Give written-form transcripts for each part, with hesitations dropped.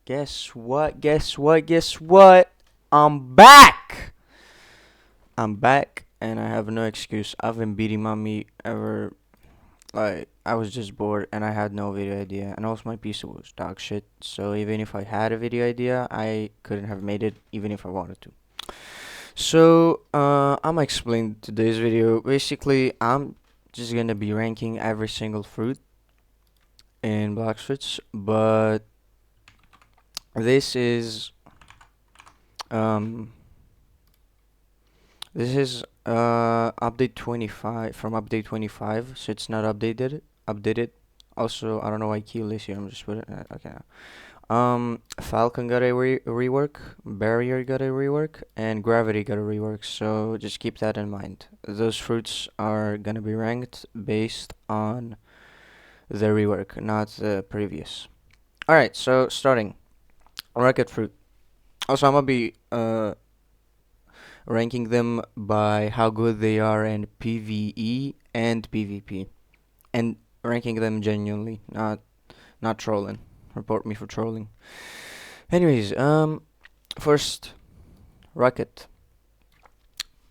Guess what? Guess what? Guess what? I'm back! I'm back and I have no excuse. I've been beating my meat ever. Like, I was just bored and I had no video idea. And also, my PC was dog shit. So, even if I had a video idea, I couldn't have made it even if I wanted to. So, I'm gonna explain today's video. Basically, I'm just gonna be ranking every single fruit in Blox, but this is um this is update 25 from update 25, so it's not updated. Also, I don't know why Keel is here. I'm just putting okay. Falcon got a rework, Barrier got a rework, and Gravity got a rework. So just keep that in mind. Those fruits are gonna be ranked based on the rework, not the previous. All right, so starting rocket fruit. Also, I'm gonna be ranking them by how good they are in PvE and PvP, and ranking them genuinely, not trolling. Report me for trolling. Anyways, first Rocket.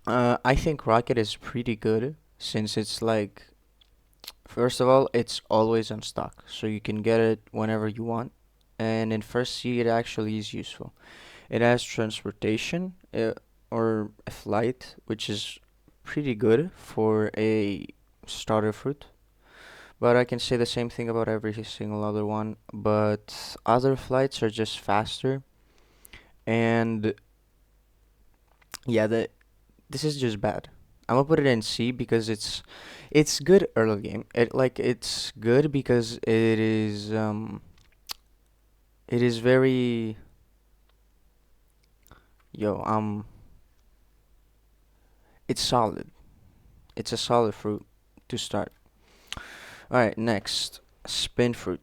I think Rocket is pretty good since it's like, first of all, it's always on stock, so you can get it whenever you want. And in first sea, it actually is useful. It has transportation, or a flight, which is pretty good for a starter fruit. But I can say the same thing about every single other one. But other flights are just faster, and yeah, this is just bad. I'm gonna put it in C because it's good early game. It's good because it is very yo it's solid. It's a solid fruit to start. All right, next spin fruit.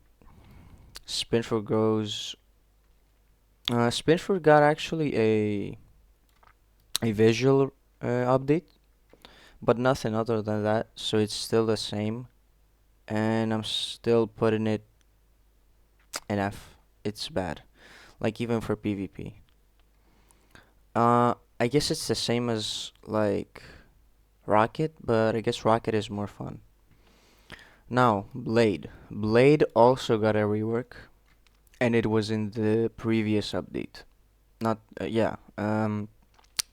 Spin fruit goes. Spin fruit got actually a visual update, but nothing other than that. So it's still the same, and I'm still putting it in F. It's bad. Like even for PvP. I guess it's the same as like Rocket, but I guess Rocket is more fun. Now, Blade. Blade also got a rework, and it was in the previous update. Not, yeah.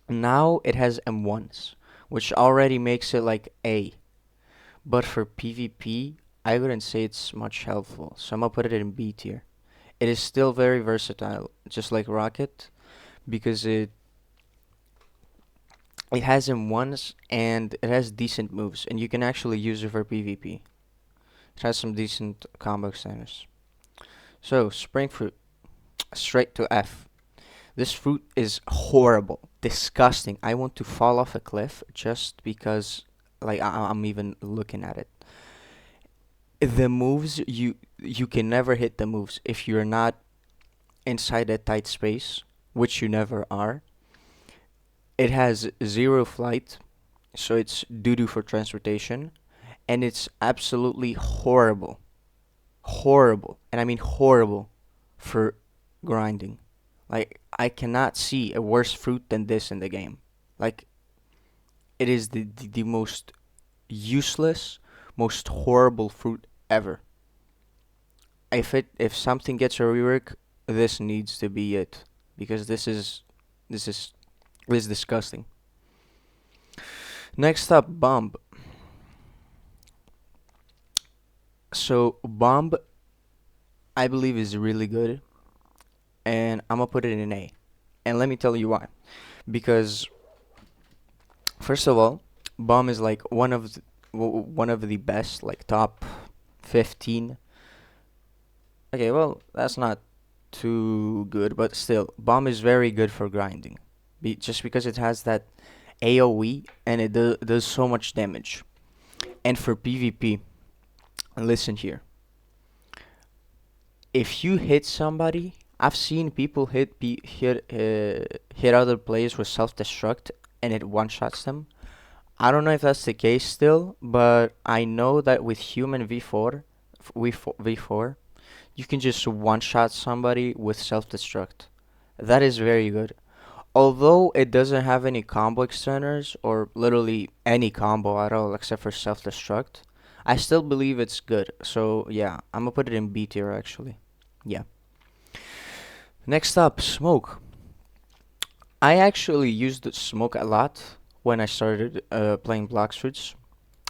Now it has M1s, which already makes it like A. But for PvP, I wouldn't say it's much helpful, so I'm gonna put it in B tier. It is still very versatile, just like Rocket, because it has M1s and it has decent moves, and you can actually use it for PvP. It has some decent combo extenders. So, Spring Fruit, straight to F. This fruit is horrible, disgusting. I want to fall off a cliff just because, like, I'm even looking at it. The moves, you can never hit the moves if you're not inside a tight space, which you never are. It has zero flight, so it's doo doo for transportation, and it's absolutely horrible, horrible, and I mean horrible for grinding. Like, I cannot see a worse fruit than this in the game. Like, it is the most useless, most horrible fruit ever. If something gets a rework, this needs to be it because this is this is disgusting. Next up, Bomb. So Bomb, I believe, is really good, and I'm gonna put it in A. And let me tell you why. Because first of all, Bomb is like one of the best, like top 15. Okay, well, that's not too good, but still, Bomb is very good for grinding. Just because it has that AoE and it does so much damage. And for PvP, listen here. If you hit somebody, I've seen people hit other players with self-destruct and it one-shots them. I don't know if that's the case still, but I know that with human V4, V4, You can just one-shot somebody with self-destruct. That is very good. Although it doesn't have any combo extenders or literally any combo at all except for self-destruct, I still believe it's good. So yeah, I'm gonna put it in B tier actually. Yeah. Next up, smoke. I actually used the smoke a lot when I started playing Blox Fruits,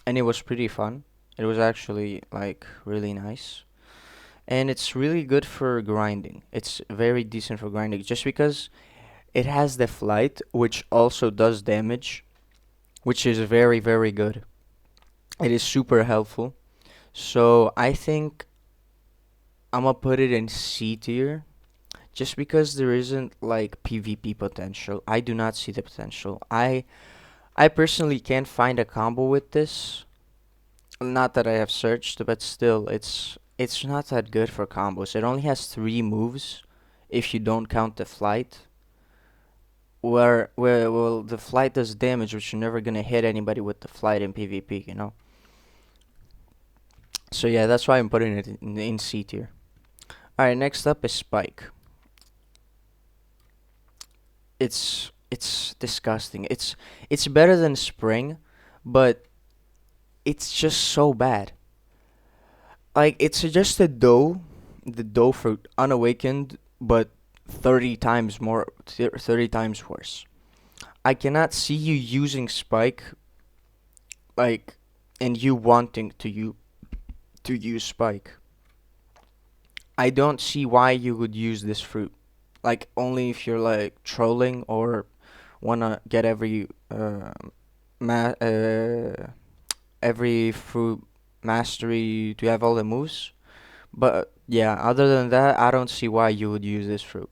and it was pretty fun. It was actually like really nice. And it's really good for grinding. It's very decent for grinding just because it has the flight, which also does damage, which is very, very good. It is super helpful. So I think I'm gonna put it in C tier just because there isn't like PvP potential. I do not see the potential. I personally can't find a combo with this. Not that I have searched, but still, it's not that good for combos. It only has three moves if you don't count the flight. Where well the flight does damage, which you're never gonna hit anybody with the flight in PvP, you know. So yeah, that's why I'm putting it in C tier. All right, next up is Spike. It's disgusting. It's better than Spring, but it's just so bad. Like it's just the dough fruit unawakened, but 30 times more, 30 times worse. I cannot see you using Spike like and you wanting to use Spike. I don't see why you would use this fruit. Like only if you're like trolling or wanna get ma every fruit mastery to have all the moves. But yeah, other than that, I don't see why you would use this fruit.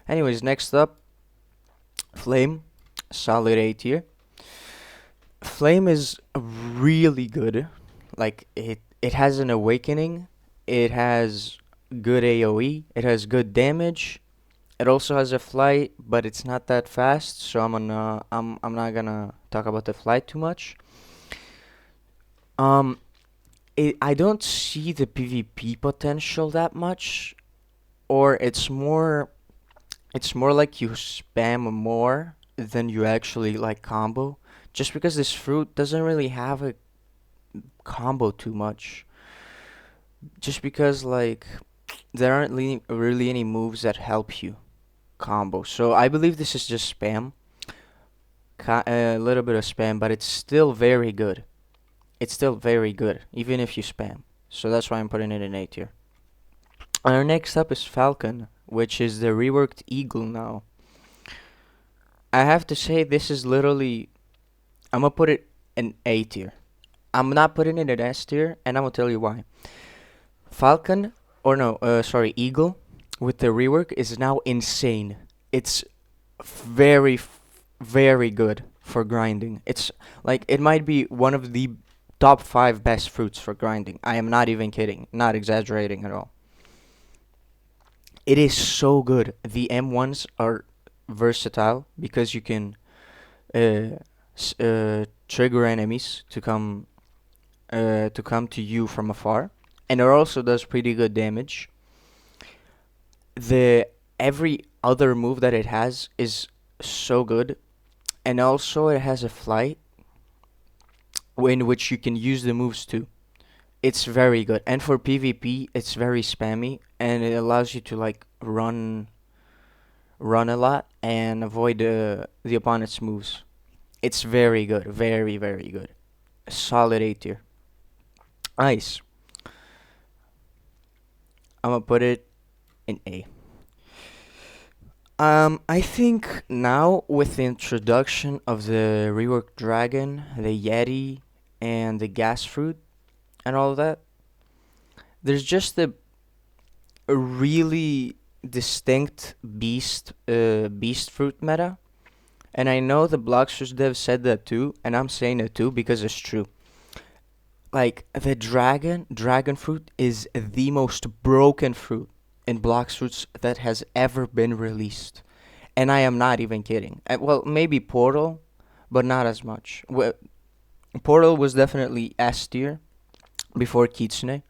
Anyways, next up, Flame, solid A tier. Flame is really good. Like it has an awakening. It has good AoE. It has good damage. It also has a flight, but it's not that fast, so I'm not gonna talk about the flight too much. Um, I don't see the PvP potential that much, or it's more like you spam more than you actually like combo, just because this fruit doesn't really have a combo too much. Just because like there aren't really any moves that help you combo. So I believe this is just spam, a little bit of spam, but it's still very good. It's still very good, even if you spam. So that's why I'm putting it in A tier. Our next up is Falcon, which is the reworked Eagle now. I have to say this is literally I'm gonna put it in A tier. I'm not putting it in S tier, and I'm gonna tell you why. Falcon, or no, sorry, Eagle, with the rework is now insane. It's very, very good for grinding. It's like it might be one of the top five best fruits for grinding. I am not even kidding, not exaggerating at all. It is so good. The M1s are versatile because you can trigger enemies to come to you from afar, and it also does pretty good damage. The every other move that it has is so good, and also it has a flight in which you can use the moves too. It's very good, and for PvP, it's very spammy, and it allows you to like run a lot and avoid the opponent's moves. It's very good, very very good. Solid A tier. Nice. I'm gonna put it in A. I think now with the introduction of the reworked dragon, the yeti, and the gas fruit, and all of that, there's just a really distinct beast fruit meta. And I know the Bloxers dev said that too, and I'm saying it too because it's true. Like the dragon fruit is the most broken fruit in Blox fruits that has ever been released. And I am not even kidding. Well, maybe Portal, but not as much. Portal was definitely S tier before Kitsune,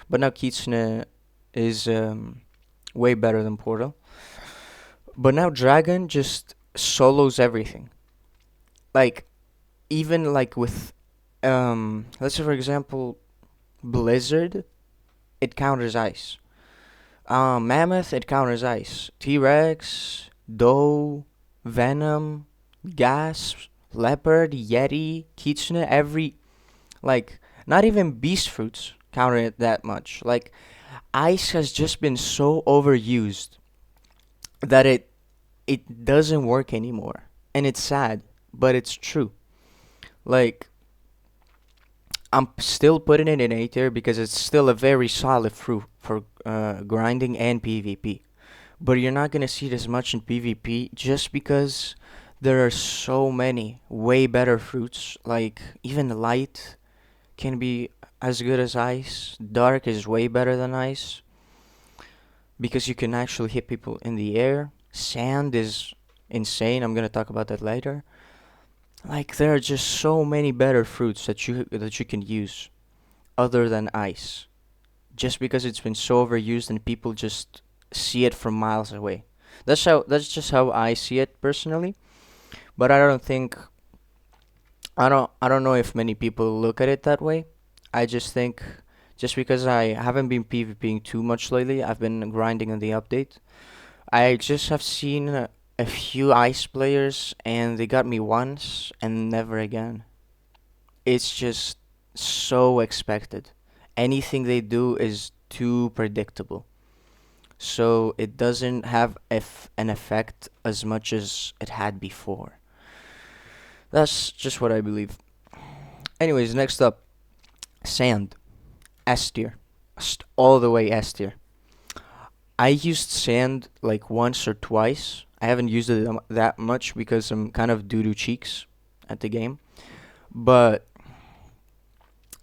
but now Kitsune is way better than Portal. But now Dragon just solos everything. Like even like with let's say for example Blizzard, it counters ice. Mammoth, it counters ice. T-Rex, Doe, Venom, Gas, Leopard, Yeti, Kitsune, every like not even beast fruits counter it that much. Like ice has just been so overused that it doesn't work anymore. And it's sad, but it's true. Like I'm still putting it in A tier because it's still a very solid fruit for grinding and PvP. But you're not gonna see it as much in PvP just because there are so many way better fruits. Like even light can be as good as ice. Dark is way better than ice because you can actually hit people in the air. Sand is insane. I'm gonna talk about that later. Like there are just so many better fruits that you can use other than ice. Just because it's been so overused and people just see it from miles away. That's just how I see it personally. But I don't know if many people look at it that way. I just think just because I haven't been PvPing too much lately, I've been grinding on the update. I just have seen a few ice players and they got me once and never again. It's just so expected. Anything they do is too predictable. So it doesn't have an effect as much as it had before. That's just what I believe. Anyways, next up, sand, S tier, all the way S tier. I used sand like once or twice. I haven't used it that much because I'm kind of doo doo cheeks at the game. But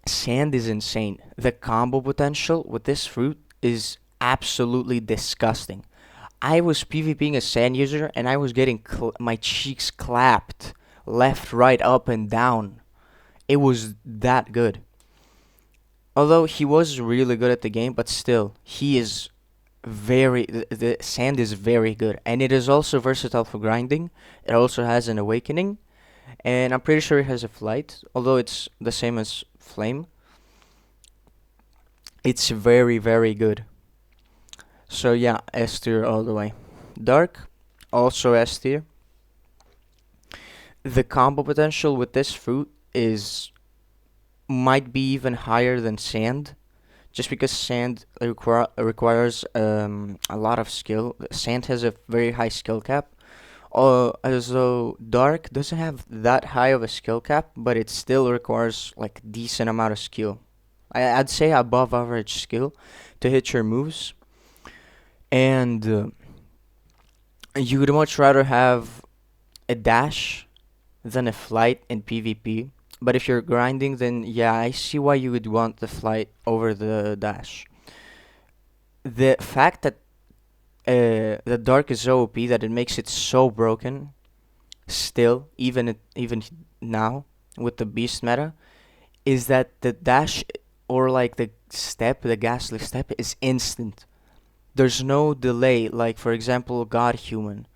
sand is insane. The combo potential with this fruit is absolutely disgusting. I was PvPing a sand user and I was getting my cheeks clapped left, right, up, and down. It was that good. Although he was really good at the game, but still, he is the sand is very good, and it is also versatile for grinding. It also has an awakening, and I'm pretty sure it has a flight, although it's the same as flame. It's very, very good. So yeah, S tier all the way. Dark, also S tier. The combo potential with this fruit is might be even higher than sand, just because sand requires a lot of skill. Sand has a very high skill cap. As though Dark doesn't have that high of a skill cap, but it still requires like decent amount of skill. I'd say above average skill to hit your moves, and you would much rather have a dash than a flight in PvP. But if you're grinding, then yeah, I see why you would want the flight over the dash. The fact that the dark is so OP that it makes it so broken, still, even now with the beast meta, is that the dash or like the step, the ghastly step, is instant. There's no delay, like for example, God Human,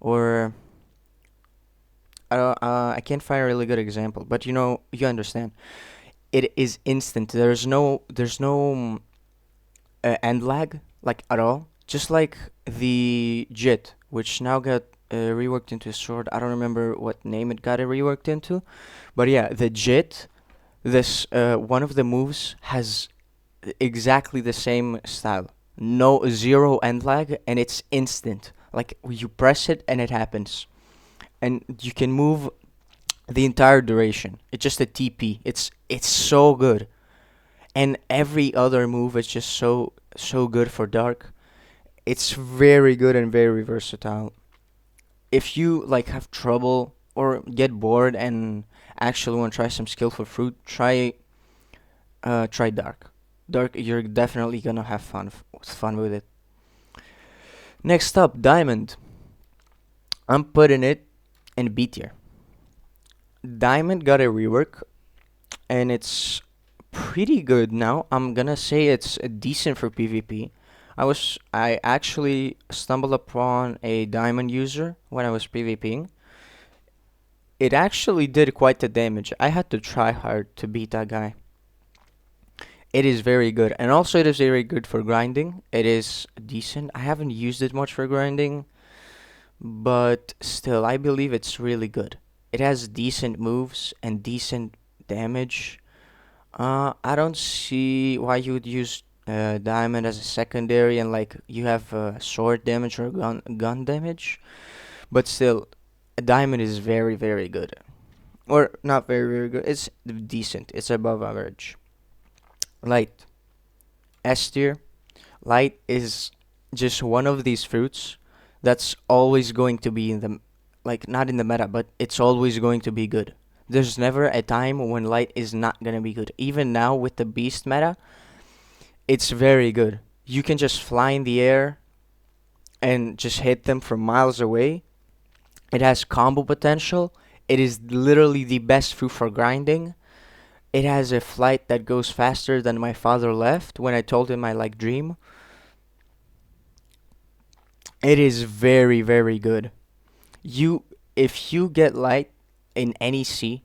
or I can't find a really good example, but you understand. It is instant. There's no end lag like at all. Just like the Jit, which now got reworked into a sword. I don't remember what name it got reworked into, but yeah, the Jit. This one of the moves has exactly the same style. No zero end lag, and it's instant. Like you press it and it happens, and you can move the entire duration. It's just a TP. It's so good, and every other move is just so good for dark. It's very good and very versatile. If you like have trouble or get bored and actually want to try some skillful fruit, try dark. Dark, you're definitely gonna have fun with it. Next up, diamond. I'm putting it in B tier. Diamond got a rework, and it's pretty good now. I'm gonna say it's decent for PvP. I actually stumbled upon a diamond user when I was PvPing. It actually did quite the damage. I had to try hard to beat that guy. It is very good, and also it is very good for grinding. It is decent. I haven't used it much for grinding, but still, I believe it's really good. It has decent moves and decent damage. I don't see why you would use diamond as a secondary and like you have sword damage or gun damage, but still, a diamond is very good, or not very good. It's decent. It's above average. Light S tier. Light is just one of these fruits that's always going to be in the like not in the meta, but it's always going to be good. There's never a time when light is not gonna be good. Even now with the beast meta, it's very good. You can just fly in the air and just hit them from miles away. It has combo potential. It is literally the best fruit for grinding. It has a flight that goes faster than my father left when I told him I like Dream. It is very good. You if you get light in any sea,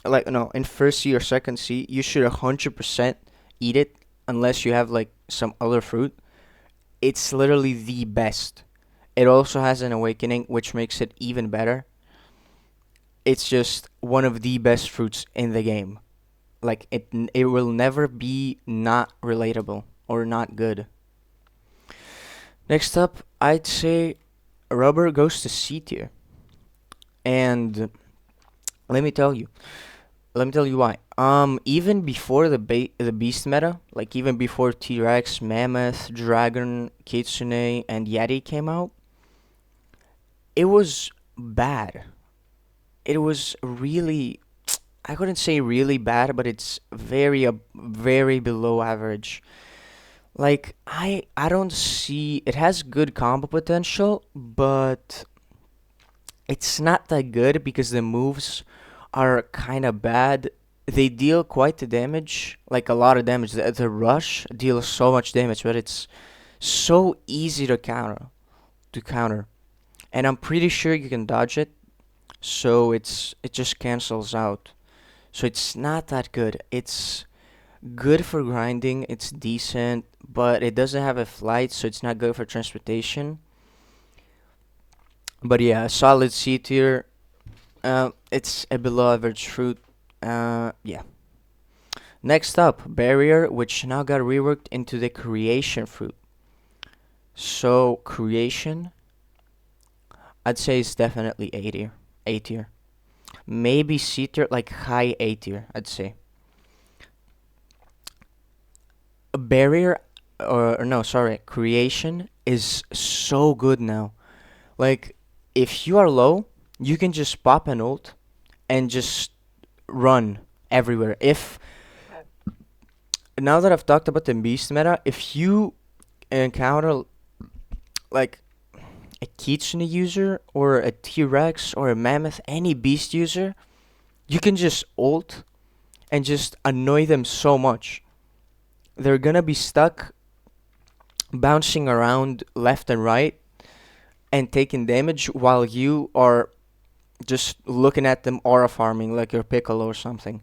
like no, in first sea or second sea, you should 100% eat it unless you have like some other fruit. It's literally the best. It also has an awakening which makes it even better. It's just one of the best fruits in the game. Like it will never be not relatable or not good. Next up, I'd say rubber goes to C tier. And let me tell you, let me tell you why. Even before the beast meta, like even before T-Rex, Mammoth, Dragon, Kitsune, and Yeti came out, it was bad. It was really, I couldn't say really bad, but it's very below average. Like I don't see it has good combo potential, but it's not that good because the moves are kind of bad. They deal quite the damage, like a lot of damage. The rush deals so much damage, but it's so easy to counter. And I'm pretty sure you can dodge it, so it just cancels out. So it's not that good. It's good for grinding. It's decent, but it doesn't have a flight, so it's not good for transportation. But yeah, solid C tier. It's a below average fruit. Yeah. Next up, barrier, which now got reworked into the creation fruit. So creation, I'd say it's definitely A tier. A tier. Maybe C tier, like high A tier, I'd say. Barrier, or no, sorry, creation is so good now. Like, if you are low, you can just pop an ult and just run everywhere. If now that I've talked about the beast meta, if you encounter like a Kitsune user or a T-Rex or a Mammoth, any beast user, you can just ult and just annoy them so much. They're gonna be stuck bouncing around left and right and taking damage while you are just looking at them aura farming like your Piccolo or something.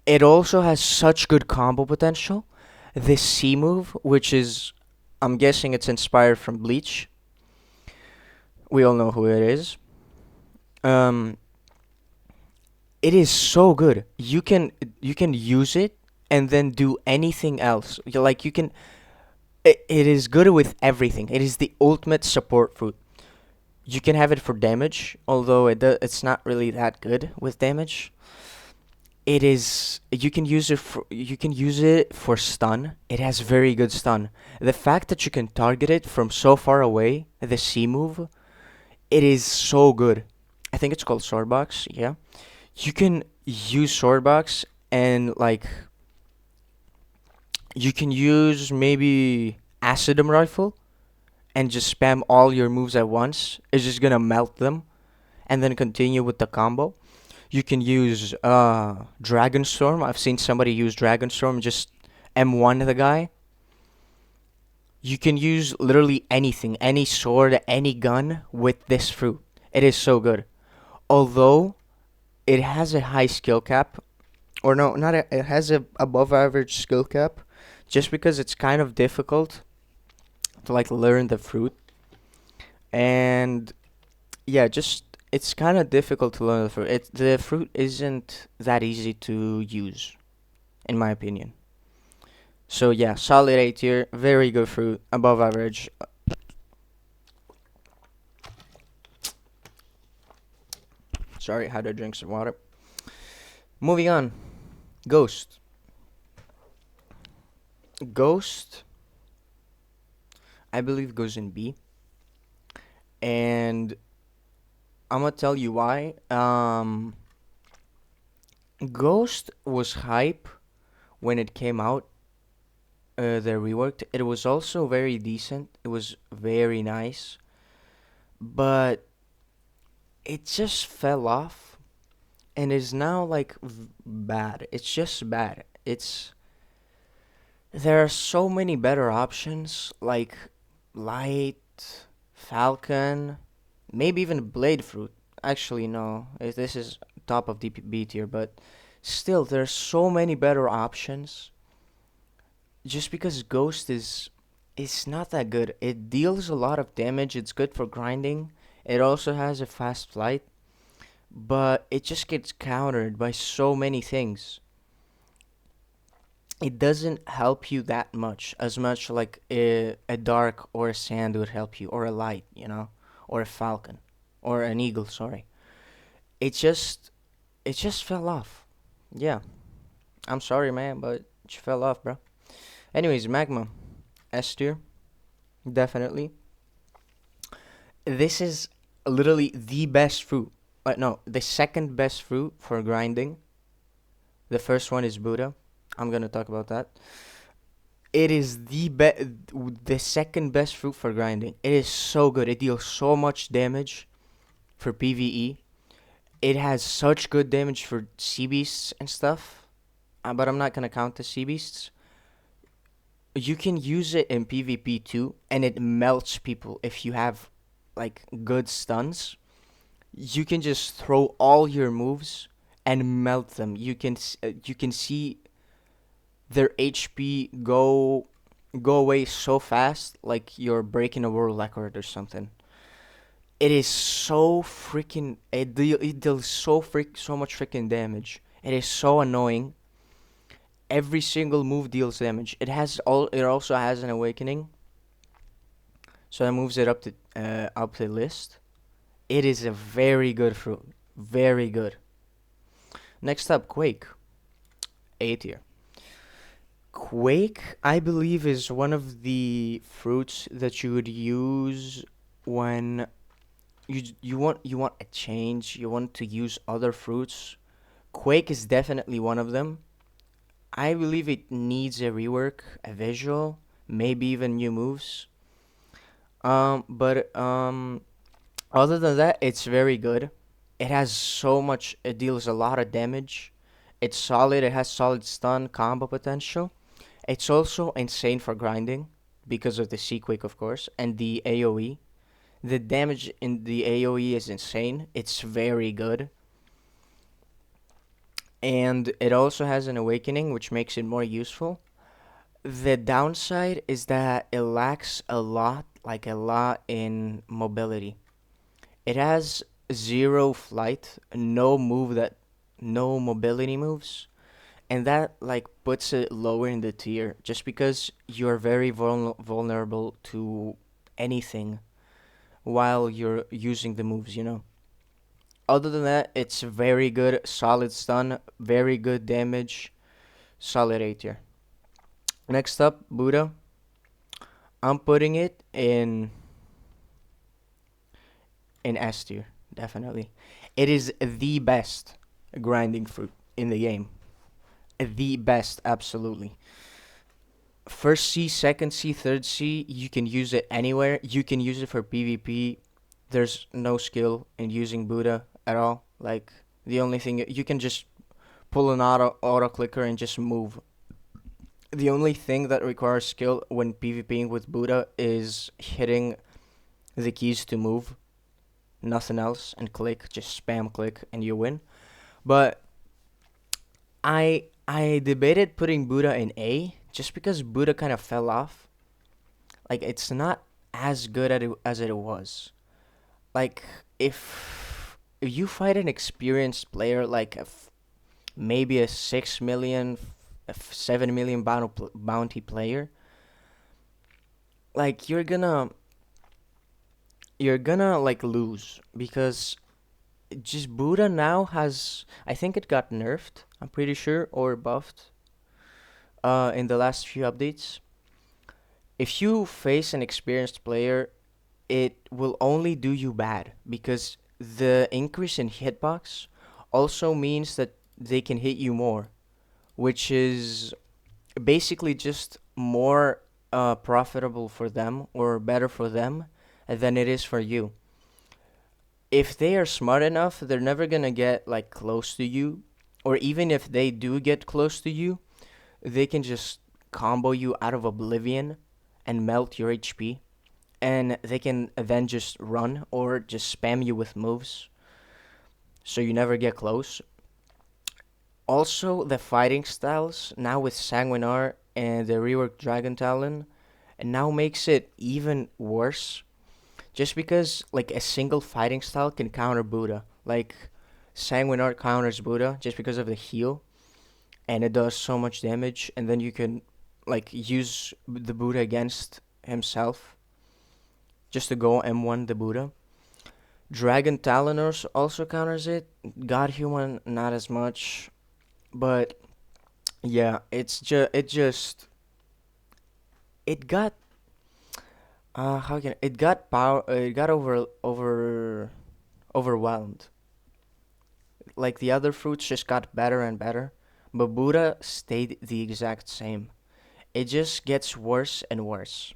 It also has such good combo potential. This C move, which is, I'm guessing it's inspired from Bleach. We all know who it is. Um, it is so good. You can use it and then do anything else. Like you can. It is good with everything. It is the ultimate support fruit. You can have it for damage, although it's not really that good with damage. It is you can use it for stun. It has very good stun. The fact that you can target it from so far away, the C move, it is so good. I think it's called Swordbox, yeah. You can use Swordbox and like you can use maybe Acidum Rifle and just spam all your moves at once. It's just gonna melt them and then continue with the combo. You can use Dragon Storm. I've seen somebody use Dragon Storm, just M1 the guy. You can use literally anything, any sword, any gun with this fruit. It is so good. Although it has a high skill cap, or no, not a, it has a above average skill cap, just because it's kind of difficult to like learn the fruit. And yeah, just it's kind of difficult to learn the fruit. The fruit isn't that easy to use, in my opinion. So yeah, solid A tier, very good fruit, above average. Sorry, had to drink some water. Moving on, Ghost. Ghost, I believe goes in B, and I'm gonna tell you why. Ghost was hype when it came out. The reworked. It was also very decent. It was very nice, but it just fell off and is now like bad. It's just bad. It's There are so many better options like light, falcon, maybe even blade fruit. Actually, no, this is top of DPB tier, but still, there's so many better options. Just because Ghost is not that good. It deals a lot of damage. It's good for grinding. It also has a fast flight, but it just gets countered by so many things. It doesn't help you that much, as much like a dark or a sand would help you, or a light, or a falcon, or an eagle. Sorry, it just it just fell off. Yeah, I'm sorry, man, but it fell off, bro. Anyways, magma, S tier, definitely. This is literally the best fruit. No, the second best fruit for grinding. The first one is Buddha. I'm gonna talk about that. It is the second best fruit for grinding. It is so good. It deals so much damage for PvE. It has such good damage for sea beasts and stuff. But I'm not gonna count the sea beasts. You can use it in PvP too, and it melts people if you have like good stuns. You can just throw all your moves and melt them. You can see their HP go away so fast, like you're breaking a world record or something. It is so freaking it deals so much freaking damage. It is so annoying. Every single move deals damage. It also has an awakening, so that moves it up the list. It is a very good fruit, very good. Next up, Quake, A tier. Quake, I believe, is one of the fruits that you would use when you want a change. You want to use other fruits. Quake is definitely one of them. I believe it needs a rework, a visual, maybe even new moves. But other than that, it's very good. It has so much. It deals a lot of damage. It's solid. It has solid stun combo potential. It's also insane for grinding because of the Sequake, of course, and the AoE. The damage in the AoE is insane. It's very good. And it also has an awakening, which makes it more useful. The downside is that it lacks a lot in mobility. It has zero flight, no mobility moves, and that like puts it lower in the tier just because you're very vulnerable to anything while you're using the moves. Other than that, it's very good, solid stun, very good damage, solid A tier. Next up, Buddha. I'm putting it in S tier, definitely. It is the best grinding fruit in the game. The best, absolutely. First C, second C, third C, you can use it anywhere. You can use it for PvP. There's no skill in using Buddha at all. Like, the only thing, you can just pull an auto clicker and just move. The only thing that requires skill when PvPing with Buddha is hitting the keys to move, nothing else, and click, just spam click, and you win. But I debated putting Buddha in A just because Buddha kind of fell off. Like it's not as good as it was. Like if you fight an experienced player like maybe a 6 million, a 7 million bounty player, like you're gonna like lose because just Buddha now has, I think it got nerfed, I'm pretty sure, or buffed in the last few updates. If you face an experienced player, it will only do you bad because the increase in hitbox also means that they can hit you more, which is basically just more profitable for them or better for them than it is for you. If they are smart enough, they're never gonna get like close to you, or even if they do get close to you, they can just combo you out of oblivion and melt your HP, and they can then just run or just spam you with moves, so you never get close. Also, the fighting styles now with Sanguinar and the reworked Dragon Talon, and now makes it even worse. Just because like a single fighting style can counter Buddha, like Sanguinar counters Buddha just because of the heal, and it does so much damage, and then you can like use the Buddha against himself just to go M1 the Buddha. Dragon Taloners also counters it. God Human not as much, but yeah, it got how can it got power it got overwhelmed. Like the other fruits just got better and better, but Buddha stayed the exact same. It just gets worse and worse.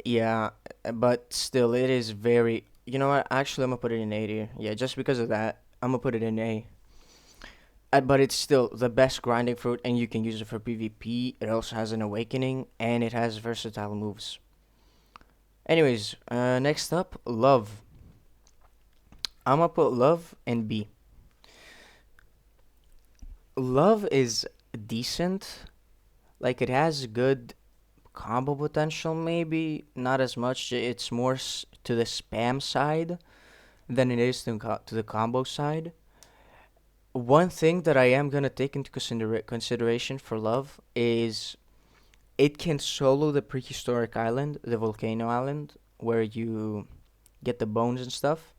Yeah, but still, it is very. You know what? Actually, I'm gonna put it in A tier. Yeah, just because of that, I'm gonna put it in A. But it's still the best grinding fruit, and you can use it for PvP. It also has an awakening, and it has versatile moves. Anyways, next up, love. I'm gonna put love in B. Love is decent. Like it has good combo potential, maybe not as much. It's more to the spam side than it is to the combo side. One thing that I am gonna take into consideration for love is it can solo the prehistoric island, the volcano island, where you get the bones and stuff.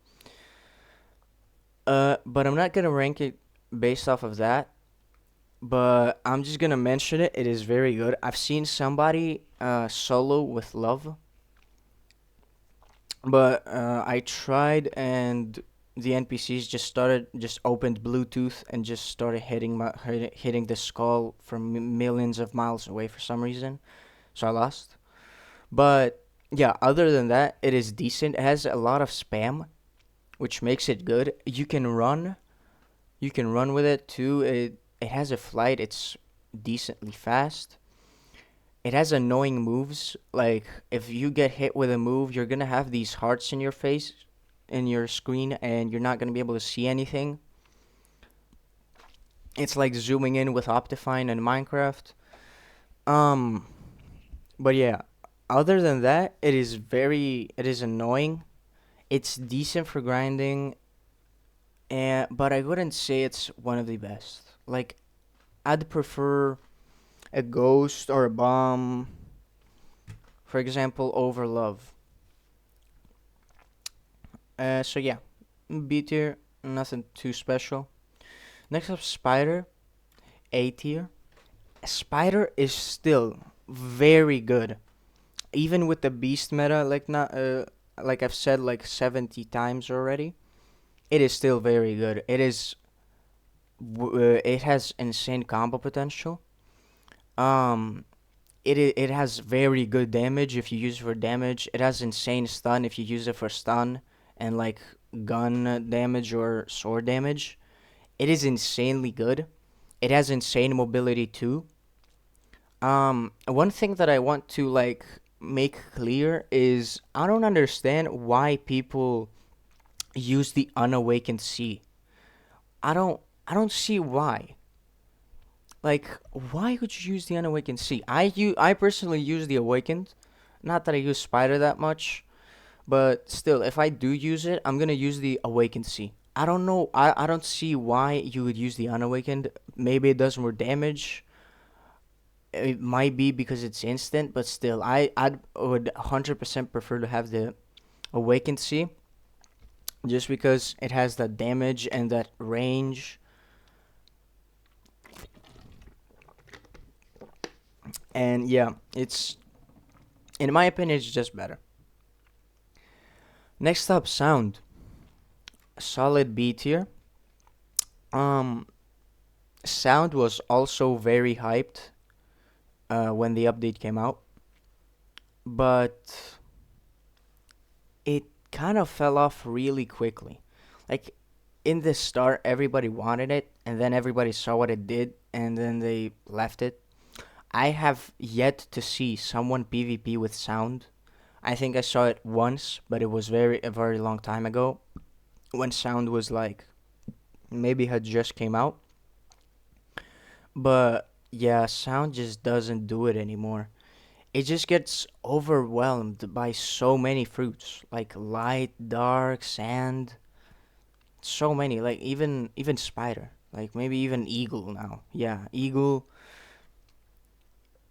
But I'm not gonna rank it based off of that. But I'm just gonna mention it. It is very good. I've seen somebody solo with love, but I tried and the NPCs just opened Bluetooth and just started hitting the skull from millions of miles away for some reason. So I lost. But yeah, other than that, it is decent. It has a lot of spam, which makes it good. You can run with it too. It has a flight. It's decently fast. It has annoying moves. Like if you get hit with a move, you're gonna have these hearts in your face, in your screen, and you're not gonna be able to see anything. It's like zooming in with Optifine in Minecraft. Um, but yeah, other than that, it is annoying. It's decent for grinding, and but I wouldn't say it's one of the best. Like I'd prefer a ghost or a bomb, for example, over love. So yeah, B tier, nothing too special. Next up, Spider, A tier. Spider is still very good, even with the beast meta. Like I've said like 70 times already. It is still very good. It has insane combo potential. Um, it has very good damage if you use it for damage. It has insane stun if you use it for stun and like gun damage or sword damage. It is insanely good. It has insane mobility too. One thing that I want to like make clear is I don't understand why people use the unawakened sea. I don't see why. Like, why would you use the unawakened sea? I personally use the awakened. Not that I use spider that much, but still, if I do use it, I'm gonna use the awakened sea. I don't know. I don't see why you would use the unawakened. Maybe it does more damage. It might be because it's instant, but still, I would 100% prefer to have the awakened sea, just because it has that damage and that range. And yeah, it's in my opinion, it's just better. Next up, sound. Solid B tier. Um, Sound was also very hyped when the update came out, but it kind of fell off really quickly. Like in the start, everybody wanted it, and then everybody saw what it did, and then they left it. I have yet to see someone PvP with sound. I think I saw it once, but it was a very long time ago when sound was like maybe had just came out. But yeah, sound just doesn't do it anymore. It just gets overwhelmed by so many fruits, like light, dark, sand, so many. Like even spider, like maybe even eagle now. Yeah, eagle.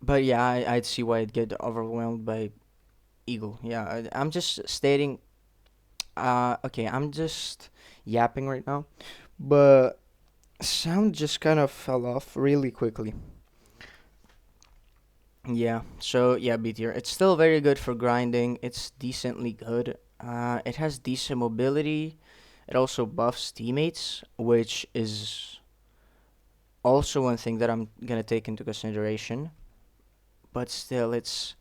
But yeah, I'd see why it get overwhelmed by eagle. Yeah, I'm just stating. Okay, I'm just yapping right now, but sound just kind of fell off really quickly. Yeah, so yeah, B tier. It's still very good for grinding. It's decently good. It has decent mobility. It also buffs teammates, which is also one thing that I'm gonna take into consideration. But still, it's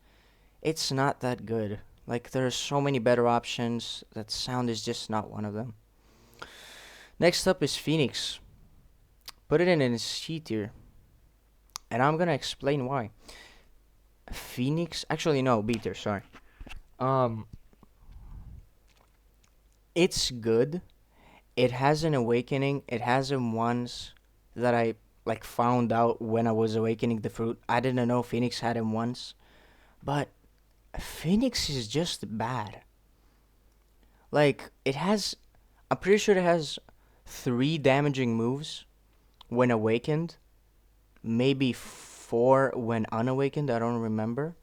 not that good. Like there are so many better options. That sound is just not one of them. Next up is Phoenix. Put it in a C tier, and I'm gonna explain why. Phoenix, actually no, B tier. Sorry. Um, it's good. It has an awakening. It has him once that I like found out when I was awakening the fruit. I didn't know Phoenix had him once, but Phoenix is just bad. Like it has, I'm pretty sure it has three damaging moves when awakened, maybe four when unawakened. I don't remember.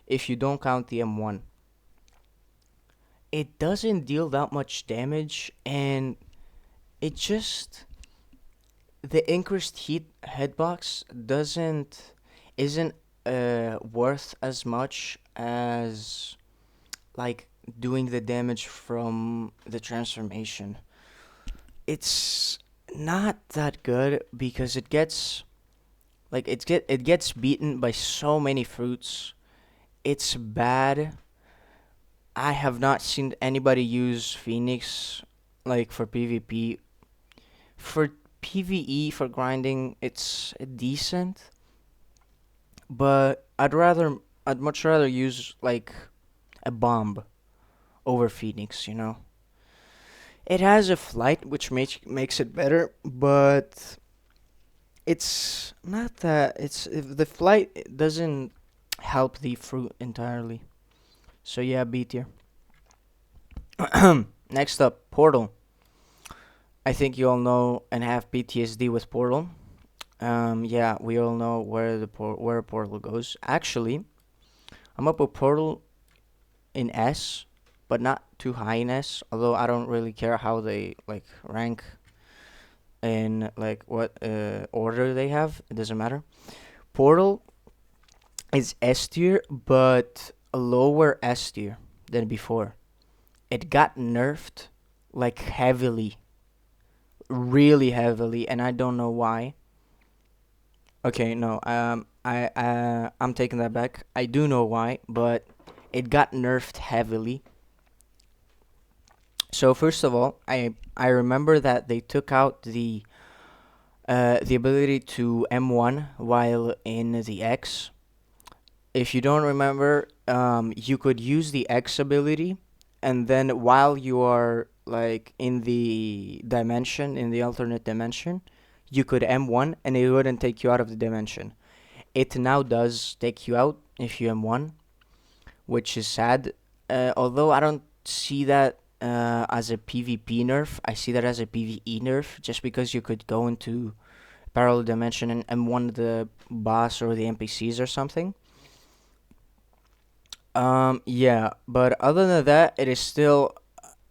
If you don't count the M1, it doesn't deal that much damage, and it just the increased heat hitbox doesn't isn't worth as much as like doing the damage from the transformation. It's not that good because it gets beaten by so many fruits. It's bad. I have not seen anybody use Phoenix like for PvP. For PvE for grinding, it's decent, but I'd much rather use like a bomb over Phoenix. It has a flight which makes it better, but it's not that it's if the flight doesn't help the fruit entirely. So yeah, B tier. Next up, Portal. I think you all know and have PTSD with Portal. Yeah, we all know where Portal goes. Actually, I'm up with Portal in S, but not too high in S. Although I don't really care how they like rank in like what order they have. It doesn't matter. Portal is S tier, but a lower S tier than before. It got nerfed like heavily, really heavily, and I don't know why. Okay, no, I'm taking that back. I do know why, but it got nerfed heavily. So first of all, I remember that they took out the The ability to M1 while in the X. If you don't remember, you could use the X ability, and then while you are like in the dimension, in the alternate dimension, you could M1 and it wouldn't take you out of the dimension. It now does take you out if you M1, which is sad. Although I don't see that as a PvP nerf, I see that as a PvE nerf, just because you could go into parallel dimension and M1 the boss or the NPCs or something. Yeah, but other than that, it is still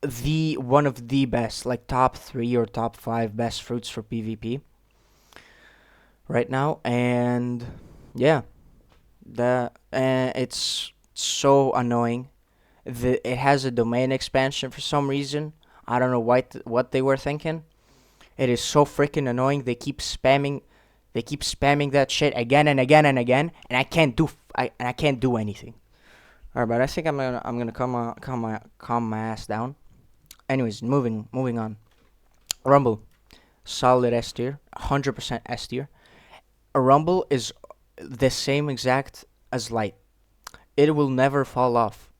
the one of the best, like top 3 or top 5 best fruits for PvP right now. And yeah, it's so annoying. It has a domain expansion for some reason. I don't know what they were thinking. It is so freaking annoying. They keep spamming that shit again and again and again, and I can't do anything. All right, but I think I'm gonna calm my ass down. Anyways, moving on. Rumble, solid S tier, 100% S tier. A Rumble is the same exact as Light. It will never fall off.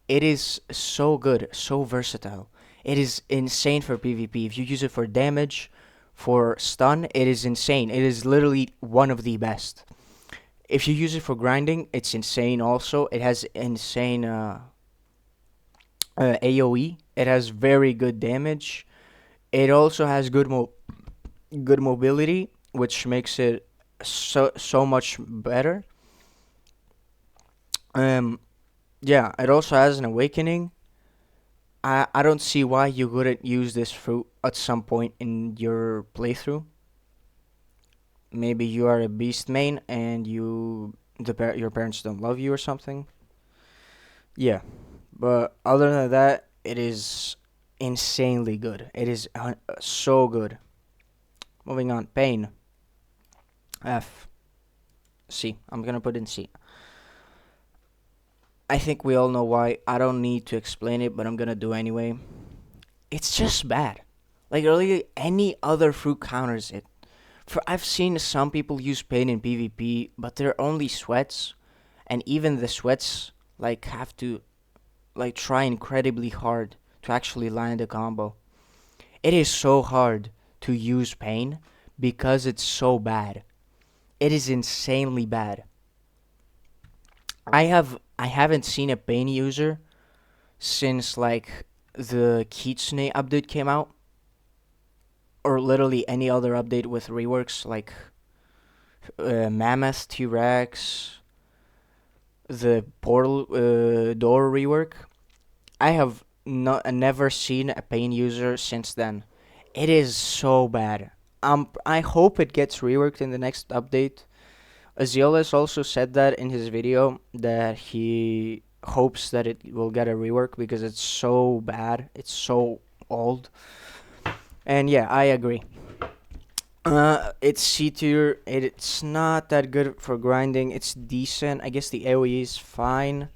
It is so good, so versatile. It is insane for PvP. If you use it for damage, for stun, it is insane. It is literally one of the best. If you use it for grinding, it's insane also. It has insane AoE. It has very good damage. It also has good mobility, which makes it so much better. Um, yeah, it also has an awakening. I don't see why you wouldn't use this fruit at some point in your playthrough. Maybe you are a beast main and your parents don't love you or something. Yeah, but other than that, it is insanely good. It is so good. Moving on, pain. F. C. I'm gonna put in C. I think we all know why. I don't need to explain it, but I'm gonna do anyway. It's just bad. Like really, any other fruit counters it. For I've seen some people use pain in PvP, but they're only sweats, and even the sweats like have to like try incredibly hard to actually land a combo. It is so hard to use pain because it's so bad. It is insanely bad. I haven't seen a pain user since like the Kitsune update came out, or literally any other update with reworks like Mammoth T Rex, the Portal Door rework. I have never seen a pain user since then. It is so bad. I hope it gets reworked in the next update. Azealis also said that in his video that he hopes that it will get a rework because it's so bad. It's so old. And yeah, I agree. It's C tier. It's not that good for grinding. It's decent. I guess the AoE is fine.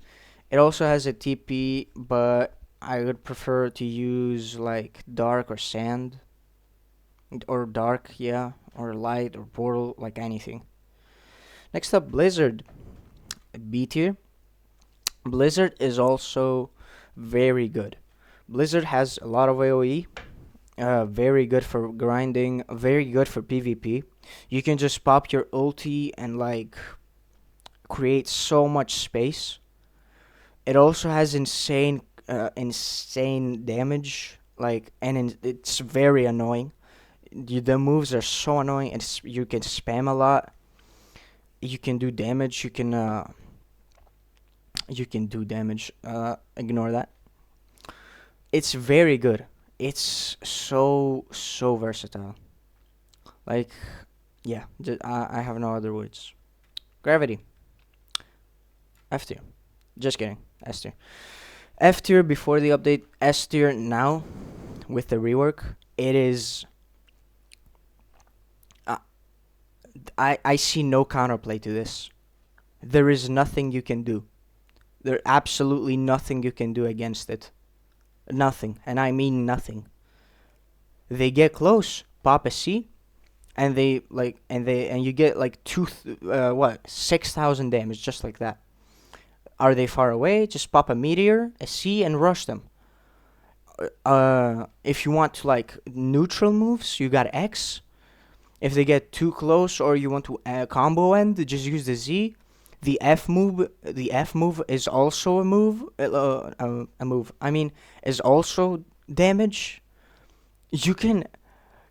It also has a TP, but I would prefer to use like dark or sand. Or dark, yeah. Or light or portal, like anything. Next up, Blizzard. B tier. Blizzard is also very good. Blizzard has a lot of AoE. Very good for grinding. Very good for PvP. You can just pop your ulti and like create so much space. It also has insane damage. Like, and it's very annoying. The moves are so annoying. You can spam a lot. You can do damage. You can do damage. Ignore that. It's very good. It's so versatile. Like, yeah. I have no other words. Gravity. F tier. Just kidding. S tier. F tier before the update. S tier now with the rework. It is. I see no counterplay to this. There is nothing you can do. There absolutely nothing you can do against it. Nothing, and I mean nothing. They get close, pop a C, and and you get like 6,000 damage just like that. Are they far away? Just pop a meteor, a C, and rush them. If you want to like neutral moves, you got X. If they get too close or you want to combo end, just use the Z. The F move is also a move. A move. I mean, is also damage. You can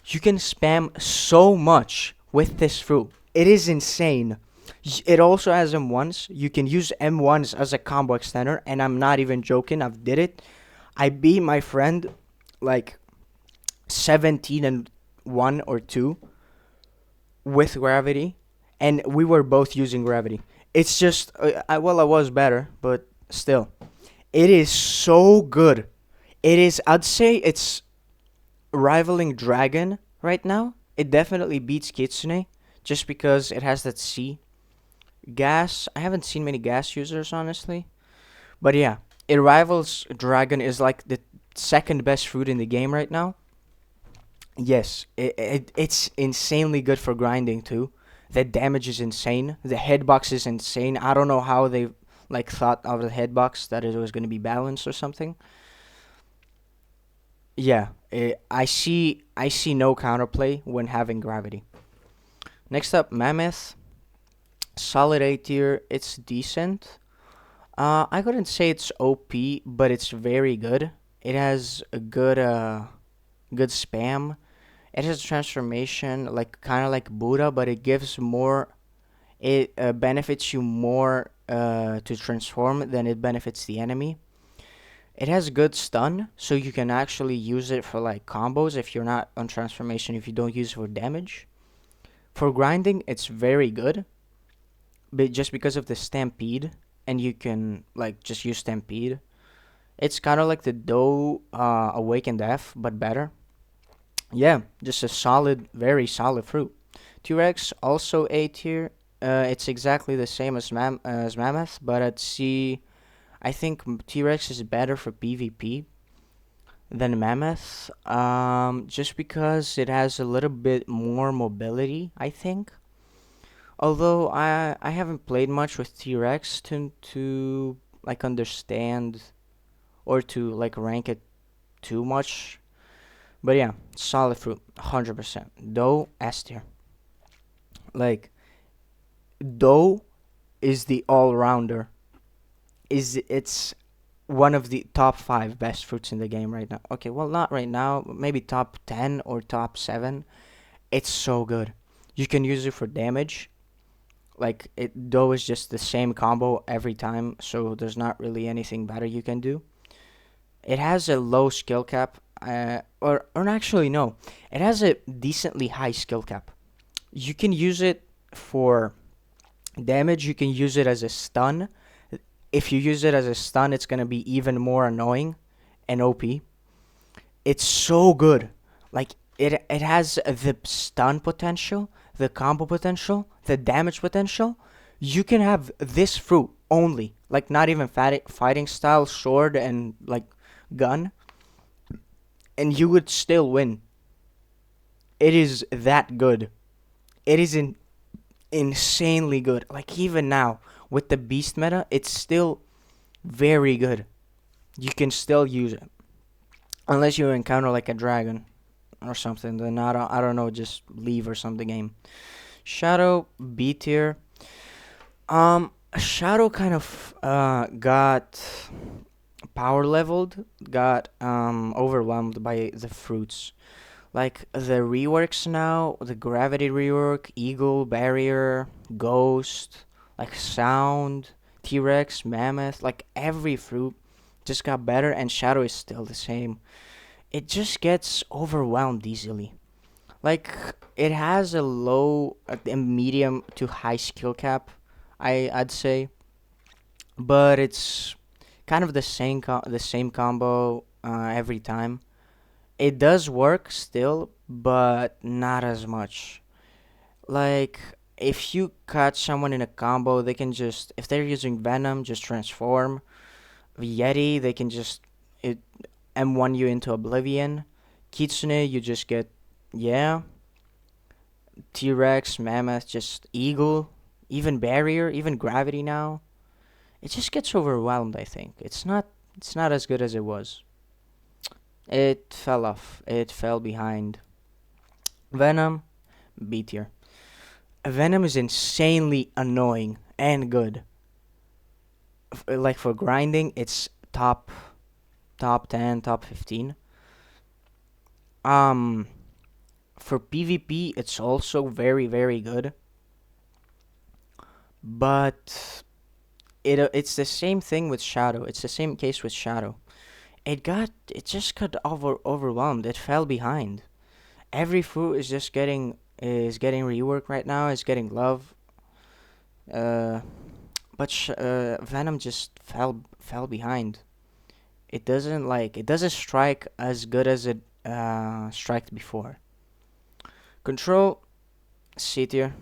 you can spam so much with this fruit. It is insane. It also has M1s. You can use M1s as a combo extender, and I'm not even joking. I've did it. I beat my friend like 17 and 1 or 2 with gravity, and we were both using gravity. It's just, I was better, but still. It is so good. I'd say it's rivaling Dragon right now. It definitely beats Kitsune just because it has that C. Gas, I haven't seen many gas users, honestly. But yeah, it rivals Dragon, is like the second best fruit in the game right now. Yes, it's insanely good for grinding too. The damage is insane. The hitbox is insane. I don't know how they like thought of the hitbox that it was going to be balanced or something. Yeah, I see no counterplay when having gravity. Next up, Mammoth, solid A tier. It's decent. I couldn't say it's OP, but it's very good. It has a good spam. It has a transformation, like kind of like Buddha, but it gives more. It benefits you more to transform than it benefits the enemy. It has good stun, so you can actually use it for like combos if you're not on transformation. If you don't use it for damage, for grinding, it's very good. But just because of the stampede, and you can like just use stampede. It's kind of like the Doe Awakened F, but better. Yeah, just a solid, very solid fruit. T-Rex also A tier. It's exactly the same as Mammoth, but I think T-Rex is better for PvP than Mammoth. Just because it has a little bit more mobility, I think. Although I haven't played much with T-Rex to like understand or to like rank it too much. But yeah, solid fruit, 100%. Doe S tier. Like Doe is the all rounder. It's one of the top 5 best fruits in the game right now. Okay, well not right now, maybe top 10 or top 7. It's so good. You can use it for damage. Like it Doe is just the same combo every time, so there's not really anything better you can do. It has a low skill cap, or actually no, it has a decently high skill cap. You can use it for damage. You can use it as a stun. If you use it as a stun, it's gonna be even more annoying and OP. It's so good. Like it has the stun potential, the combo potential, the damage potential. You can have this fruit only, like not even fighting style, sword and like gun, and you would still win. It is that good. It is insanely good. Like even now with the beast meta, it's still very good. You can still use it unless you encounter like a dragon or something. Then I don't know, just leave or something game. Shadow B tier. Shadow kind of got power leveled, got overwhelmed by the fruits. Like the reworks now, the gravity rework, eagle, barrier, ghost, like sound, T-Rex, mammoth, like every fruit just got better, and shadow is still the same. It just gets overwhelmed easily. Like it has a medium to high skill cap, I'd say, but it's kind of the same combo every time. It does work still, but not as much. Like if you catch someone in a combo, they can just, if they're using Venom, just transform. Yeti, they can just it M1 you into oblivion. Kitsune, you just get, yeah. T-Rex, Mammoth, just Eagle, even Barrier, even Gravity now. It just gets overwhelmed, I think. It's not as good as it was. It fell off. It fell behind. Venom, B tier. Venom is insanely annoying and good. Like for grinding, it's top 10, top 15. Um for PvP, it's also very very good, but it's the same thing with Shadow. It's the same case with Shadow. It just got overwhelmed. It fell behind. Every fruit is getting reworked right now. Is getting love. Uh, but Venom just fell behind. It doesn't strike as good as it striked before. Control, C tier.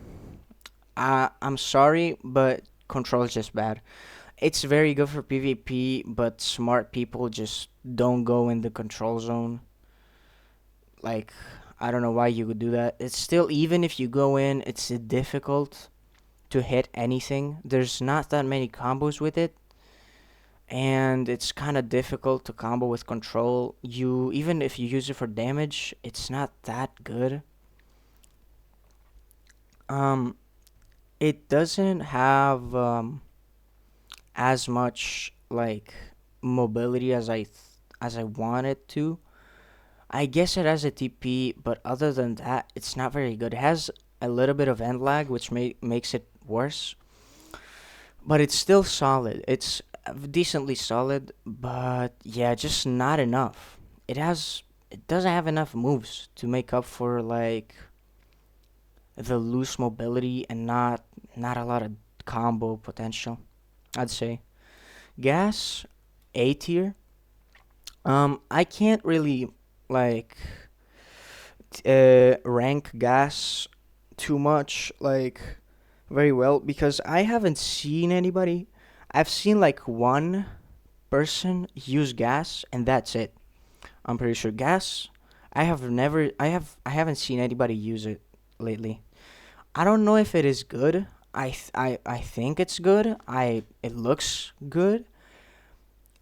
I'm sorry, but Control is just bad. It's very good for PvP, but smart people just don't go in the control zone. Like, I don't know why you would do that. It's still, even if you go in, it's difficult to hit anything. There's not that many combos with it, and it's kind of difficult to combo with control. Even if you use it for damage, it's not that good. Um, it doesn't have as much like mobility as I want it to. I guess it has a TP, but other than that, it's not very good. It has a little bit of end lag, which makes it worse, but it's still solid. It's decently solid, but yeah, just not enough. It doesn't have enough moves to make up for like the loose mobility and not a lot of combo potential, I'd say. Gas, A tier. I can't really like rank gas too much, like very well, because I haven't seen anybody. I've seen like one person use gas, and that's it. I'm pretty sure gas. I haven't seen anybody use it lately. I don't know if it is good. I think it's good. It looks good.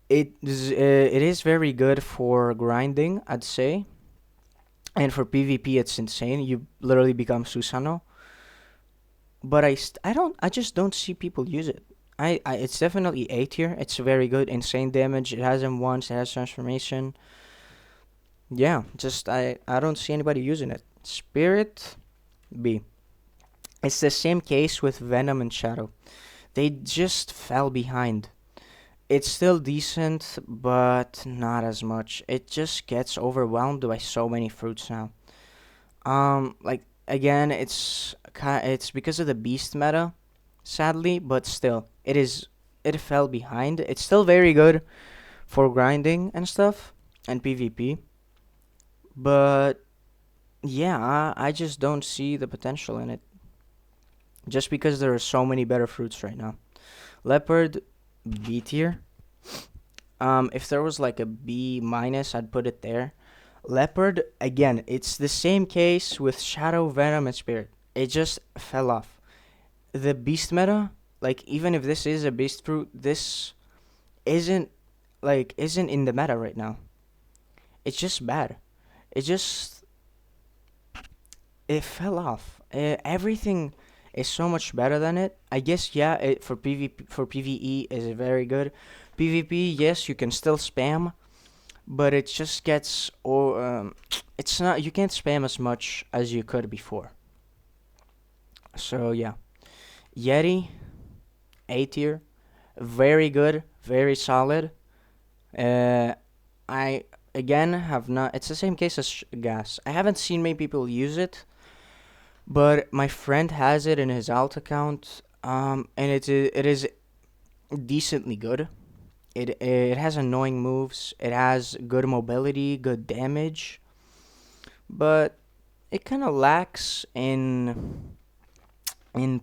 It is very good for grinding, I'd say, and for PvP, it's insane. You literally become Susano. But I just don't see people use it. It's definitely A tier. It's very good, insane damage. It has M1s. It has transformation. Yeah, just I don't see anybody using it. Spirit, B. It's the same case with Venom and Shadow. They just fell behind. It's still decent, but not as much. It just gets overwhelmed by so many fruits now. Like again, it's because of the beast meta, sadly, but still, it fell behind. It's still very good for grinding and stuff and PvP, but yeah, I just don't see the potential in it. Just because there are so many better fruits right now. Leopard, B tier. If there was like a B minus, I'd put it there. Leopard, again, it's the same case with Shadow, Venom, and Spirit. It just fell off. The beast meta, like even if this is a beast fruit, this isn't isn't in the meta right now. It's just bad. It just it fell off. Everything is so much better than it. I guess yeah, for PvE is very good. PvP, yes, you can still spam, but it just gets or it's not you can't spam as much as you could before. So yeah, Yeti, A tier, very good, very solid. Uh, I again have not. It's the same case as gas. I haven't seen many people use it, but my friend has it in his alt account. And it is decently good. It has annoying moves. It has good mobility, good damage, but it kind of lacks in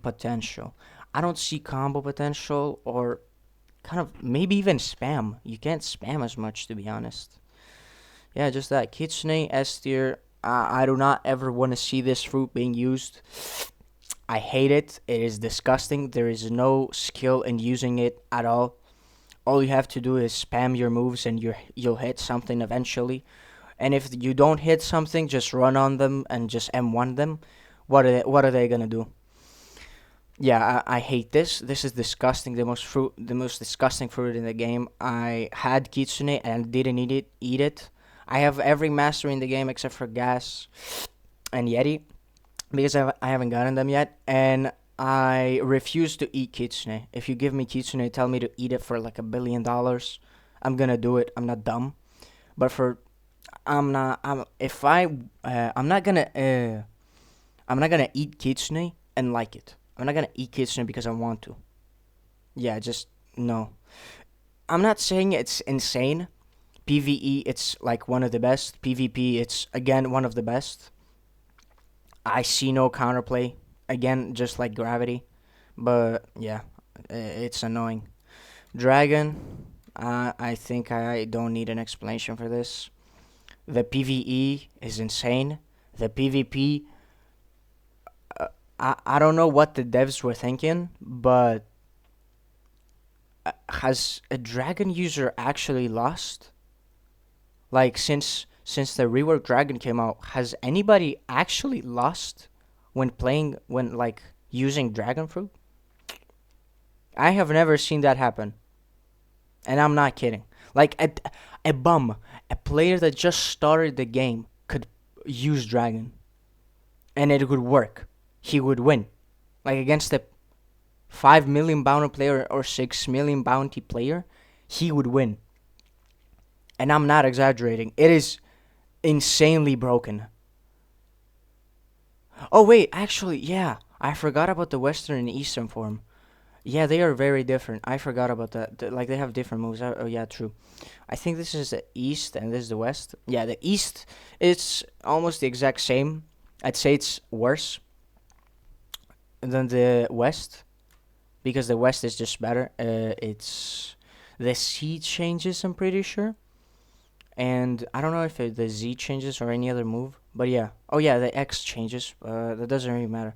potential. I don't see combo potential or kind of maybe even spam. You can't spam as much, to be honest. Yeah, just that. Kitsune S tier. I do not ever want to see this fruit being used. I hate it. It is disgusting. There is no skill in using it at all. All you have to do is spam your moves and you'll hit something eventually. And if you don't hit something, just run on them and just M1 them. What are they gonna do? Yeah, I hate this. This is disgusting. The most disgusting fruit in the game. I had Kitsune and didn't eat it. I have every master in the game except for Gas and Yeti because I haven't gotten them yet, and I refuse to eat Kitsune. If you give me Kitsune, tell me to eat it for like $1 billion. I'm gonna do it. I'm not dumb, but for I'm not. I'm if I I'm not gonna eat Kitsune and like it. I'm not gonna eat Kitsune because I want to. Yeah, just no. I'm not saying it's insane. PvE, it's like one of the best. PvP, it's again one of the best. I see no counterplay. Again, just like gravity. But yeah, it's annoying. Dragon, I think I don't need an explanation for this. The PvE is insane. The PvP, I don't know what the devs were thinking, but has a dragon user actually lost? Like since the rework dragon came out, has anybody actually lost when like using dragon fruit? I have never seen that happen, and I'm not kidding. Like a player that just started the game could use dragon, and it would work. He would win, like against a 5 million bounty player or 6 million bounty player, he would win. And I'm not exaggerating. It is insanely broken. Oh wait, actually, yeah, I forgot about the Western and Eastern form. Yeah, they are very different. I forgot about that. Like they have different moves. Oh yeah, true. I think this is the East and this is the West. Yeah, the East it's almost the exact same. I'd say it's worse than the West because the West is just better. It's the C changes. I'm pretty sure, and I don't know if the Z changes or any other move. But yeah. Oh yeah, the X changes. That doesn't really matter.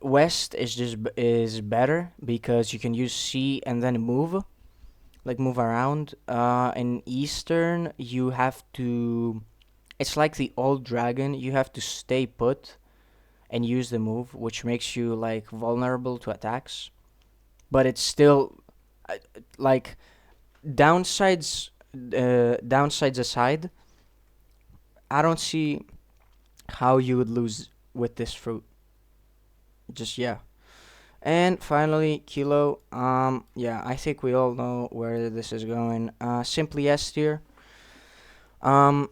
West is better because you can use C and then move, like move around. In Eastern, you have to. It's like the old dragon. You have to stay put and use the move, which makes you like vulnerable to attacks. But it's still uh, like downsides. Downsides aside, I don't see how you would lose with this fruit. Just yeah. And finally, Kilo. Yeah, I think we all know where this is going. Simply S tier. Um,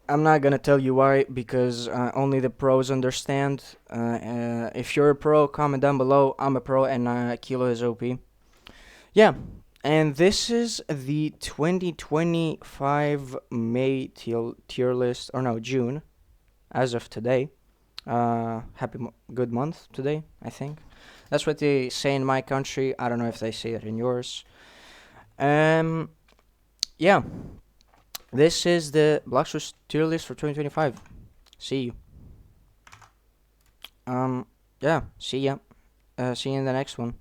I'm not gonna tell you why because only the pros understand. If you're a pro, comment down below. I'm a pro, and Kilo is OP. Yeah, and this is the 2025 May tier list, or no, June, as of today. Good month today, I think. That's what they say in my country. I don't know if they say it in yours. Um, yeah, this is the Blox tier list for 2025. See you. Yeah, see ya. See you in the next one.